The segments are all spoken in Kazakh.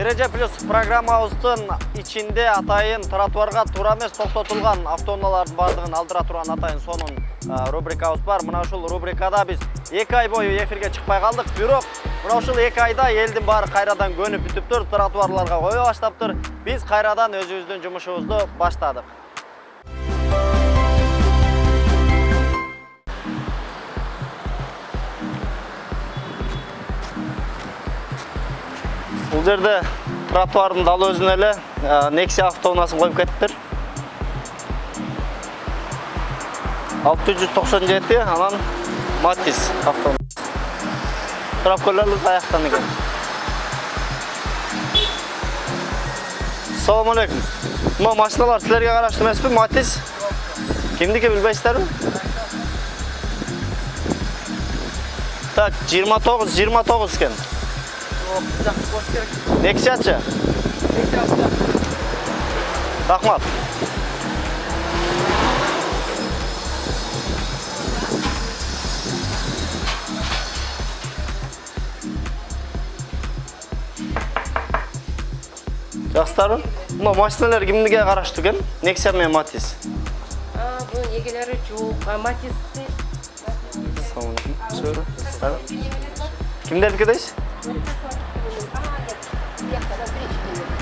Ереже плюс программабыздын ичинде атайын тротуарга туура эмес токтотулган автоунаалардын бардыгын алдыра турган атайын сонун рубрикабыз бар. Мына ушул рубрикада биз 2 ай бою эфирге чыкпай калдык. Бирок мына ушул 2 айда элдин баары кайрадан көнүп бүтүптүр, тротуарларга кое баштаптыр. Биз кайрадан өзүбүздүн жумушубузду баштадык. Бул жерде тротуардын дал өзүнө эле Nexia автоунаасын коюп кетиптир. 697, анан Matiz автоунаасы. Трапкалар аяктан экен. Салам алейкум. Мына машиналар силерге караштуу эмеспи? Matiz. Кимдики билбейсиздерби? Так, 29 экен. Nexia-чы? Рахмат. Жакшыларбы? Мына машиналар кимдиге караштуу экен? Nexia менен Matiz. Бул эгелери жок, Matiz. Кимдердики дейсиз?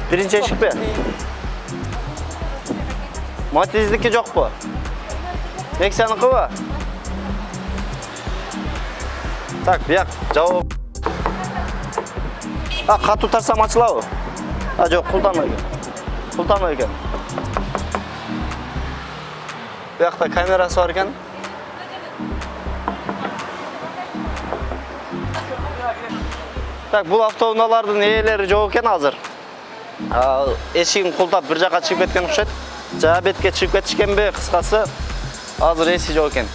Биринчи эшикпи? Matiz'diki жокпу? Nexia'ныкыбы? Так, бияк жабып. Катуу тарсам ачылабы? Жок, култанбай экен. Култанбай экен. Биякта камерасы бар экен. Так, бул автоунаалардын ээлери жок экен азыр. Эшигин култап бир жака чыгып кеткен окшойт. Жаа бетке чыгып кетишкенби, кыскасы азыр эси жок экен.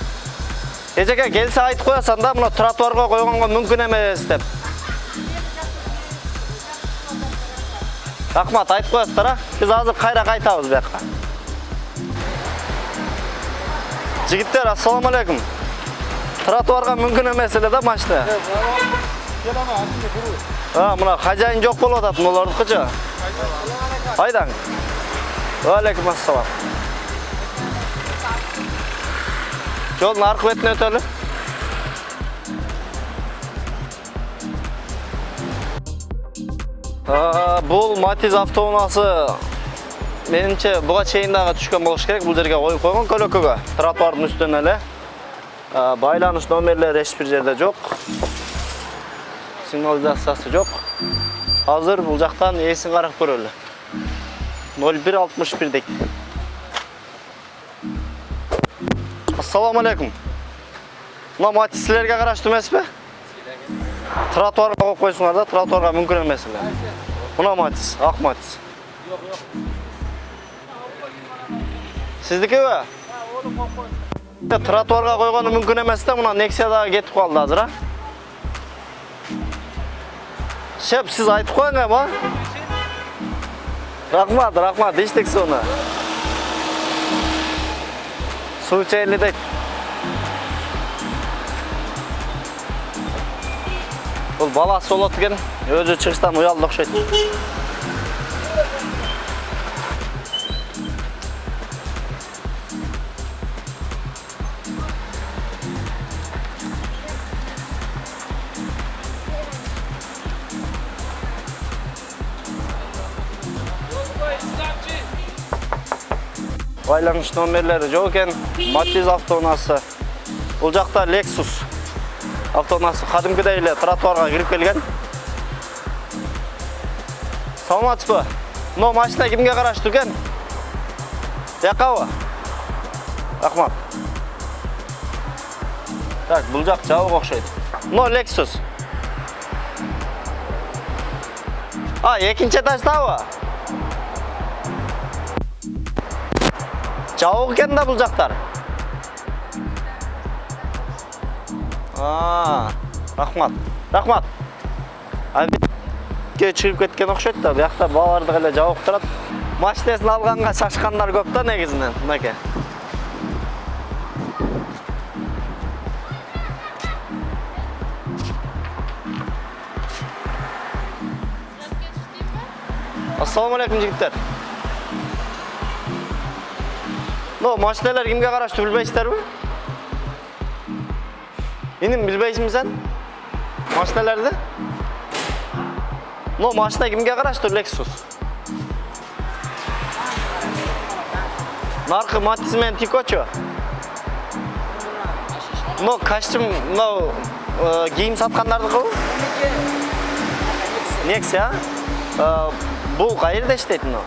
Эжеке келсе айтып коясың да, мына тротуарга койгонго мүмкүн эмес деп. Рахмат, айтып коясыздар, а? Биз азыр кайра кайтабыз бияка. Жигиттер, ассаламу алейкум. Тротуарга мүмкүн эмес эле да машина. Мына хажайын жок болуп атат булардыкычы. Айдаң. Алейкум ассалам. Жолдун аркы бетине өтөлү. Бул Matiz автоунаасы менимче буга чейин дагы түшкөн болуш керек. Бул жерге коюп койгон көлөкөгө. Тротуардын үстүнөн эле. Байланыш номерлери эч бир жерде жок. Сигнализациясы жок. Азыр бул жактан эсин карап көрөлү. 0161 дейт. Ассаламу алейкум. Мына Matiz силерге караштуу эмеспи? Тротуарга коюп койсуңар да, тротуарга мүмкүн эмес эле. Мына Matiz, ак Matiz. Жок. Сиздикиби? Тротуарга койгону мүмкүн эмес да, мына Nexia дагы кетип калды азыр, а? Шеп, сиз айтып коюң, а? Рахмат, иштик сууну. Суу чейли дейт. Бул баласы болот экен, өзү чыгыштан уялды окшойт. Байланыш номерлери жок экен. Matiz автоунаасы. Бул жакта Lexus автоунаасы кадимкидей эле тротуарга кирип келген. Саламатсызбы? Мына машина кимге караштуу экен? Жакабы? Рахмат. Так, бул жак жабык окшойт. Мына Lexus. Экинчи этаждабы? Жабык экен да бул жактар. Рахмат. Бетке чыгып кеткен окшойт да, биякта балаларды эле жабык турат. Машинасын алганга шашкандар көп да негизинен, мынакей. Assalamu alaykum jigitler. No, maşinalar kimge karaştı bilbeysizler mi? İnim bilbeysiz mi sen? Maşinalarda? No, maşina kimge karaştı Lexus. Narkı Matiz men Tikoço. No, kaçtım, no, giyim satkanlardı kıl? Nexia? Bu kayırda işleytin o?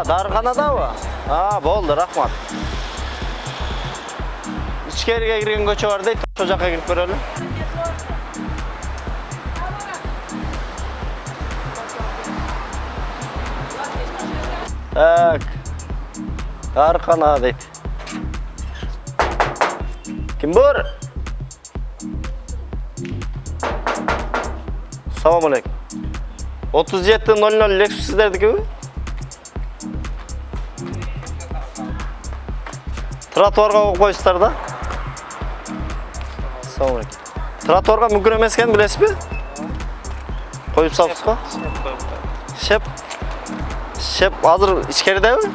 Darıxanada mı? Bo'ldi, rahmat. İçkeriga kirgan ko'cha bor deydi, o'sha yoqqa kirib ko'raylik. Tak. Darıxana deydi. Kim bor? Assalomu alaykum. 3700 Lexus sizlerdeki mi? Trotuarga qo'yib qo'ysizlar da. Assalomu alaykum. Trotuarga mumkin emas ekan, bilasizmi? Qo'yib solibsiz-ku? Shep hozir ichkaridami?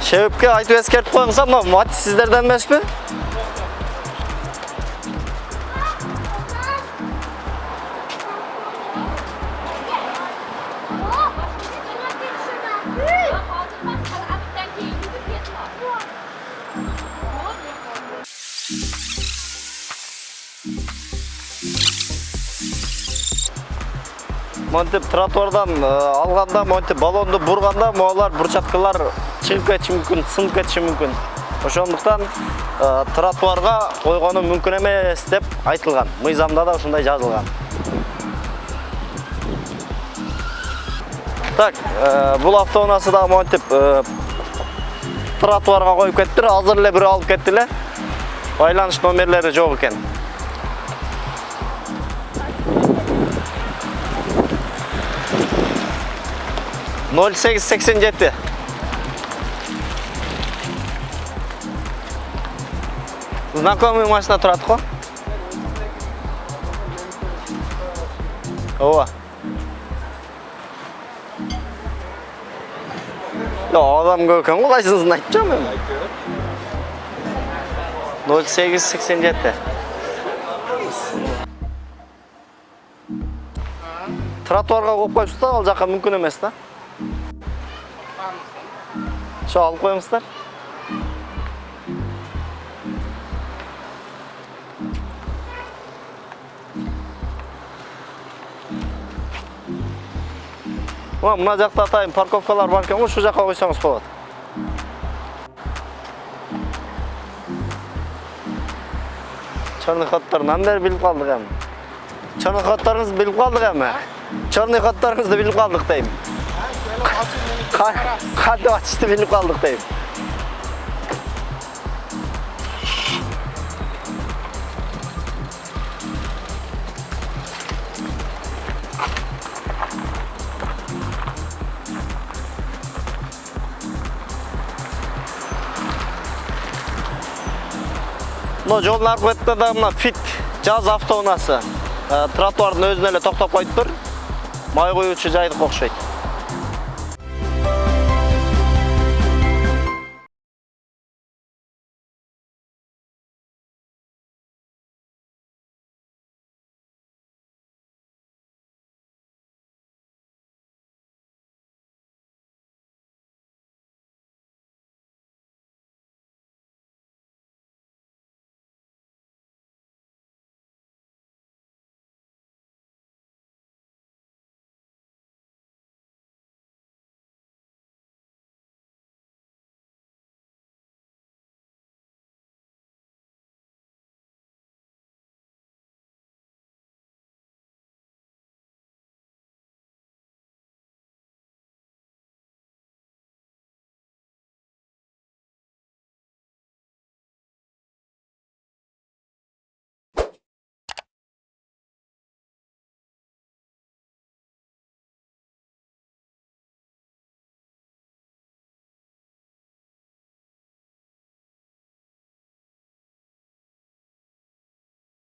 Shepga aytib eskartib qo'yingsa, Matiz sizlardan emasmi? Montip trotuardan alganda, montip balondu burganda, molar burchaklar chiqib ketishi mumkin, sinib ketishi mumkin. O'shonduktan trotuarga qo'ygani mumkin emas deb aytilgan. Mizamda da shunday yozilgan. Tak, bu avtounasi da montip trotuarga qo'yib ketdilar, hozirlar biri olib ketdilar. Baylanish nomerlari yo'q ekan. Nol 887. Знакомый машина turadi-ku. Ova. Yo, odam ko'rkan, qaysini aytacağım men. 0887. Trotuarga qo'yib qo'yibsiz-da, al жаққа mumkin emas-da. Şu alıp koymuşlar. Mına жақта atayım, parkovkalar var ekan, şu жаққа qo'ysangiz bo'ladi. Черный ходтарынан beri bilib qoldik ham. Черный ходтарыңызды bilib qoldik ham. Черный ходтарыңызды bilib qoldik deyim. Qanday ochishni bilib qoldik deyim. No, yo'lning arqa betida mına fit jaz avtounasi trotuarning o'zini ele to'xtab qo'yib tur. Moy qo'yuvchi joyga o'xshaydi.